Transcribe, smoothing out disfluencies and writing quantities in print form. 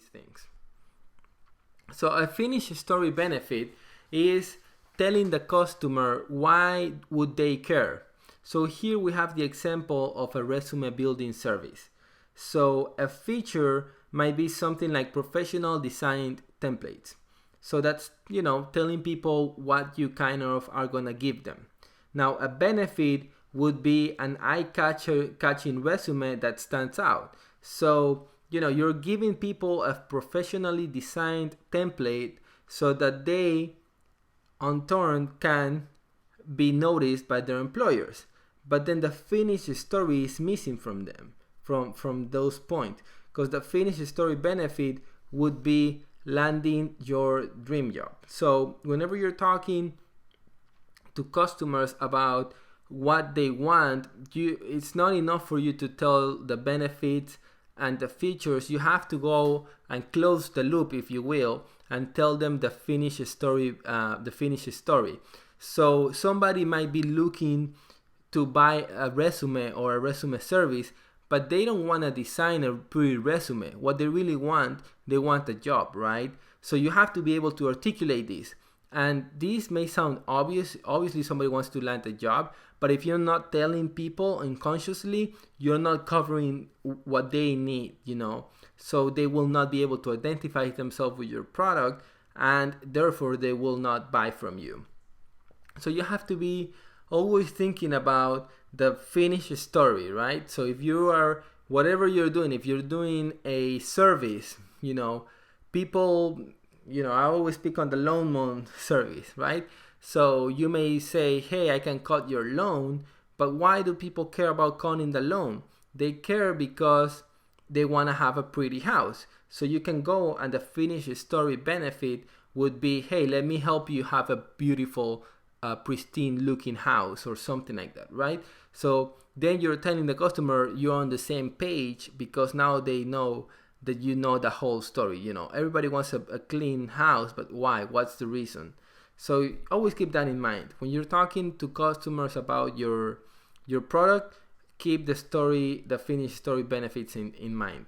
these things. So a finished story benefit is telling the customer why would they care. So here we have the example of a resume building service. So a feature might be something like professional designed templates. So that's, telling people what you kind of are gonna give them. Now a benefit would be an eye-catching resume that stands out. So, you're giving people a professionally designed template so that they, on turn, can be noticed by their employers. But then the finished story is missing from them, from those points. Because the finished story benefit would be landing your dream job. So whenever you're talking to customers about what they want, it's not enough for you to tell the benefits and the features. You have to go and close the loop, if you will, and tell them the finished story. So somebody might be looking to buy a resume or a resume service, but they don't want to design a pretty resume. What they really want, they want a job, right? So you have to be able to articulate this. And this may sound obvious. Obviously, somebody wants to land a job, but if you're not telling people unconsciously, you're not covering what they need, So they will not be able to identify themselves with your product, and therefore they will not buy from you. So you have to be always thinking about the finished story, right? So if you are, whatever you're doing, if you're doing a service, people, I always speak on the loan service, right? So you may say, hey, I can cut your loan, but why do people care about cutting the loan? They care because they want to have a pretty house. So you can go, and the finished story benefit would be, hey, let me help you have a beautiful, pristine looking house or something like that, right? So then you're telling the customer you're on the same page, because now they know that you know the whole story. Everybody wants a clean house, but why? What's the reason? So always keep that in mind. When you're talking to customers about your product, keep the finished story benefits in mind.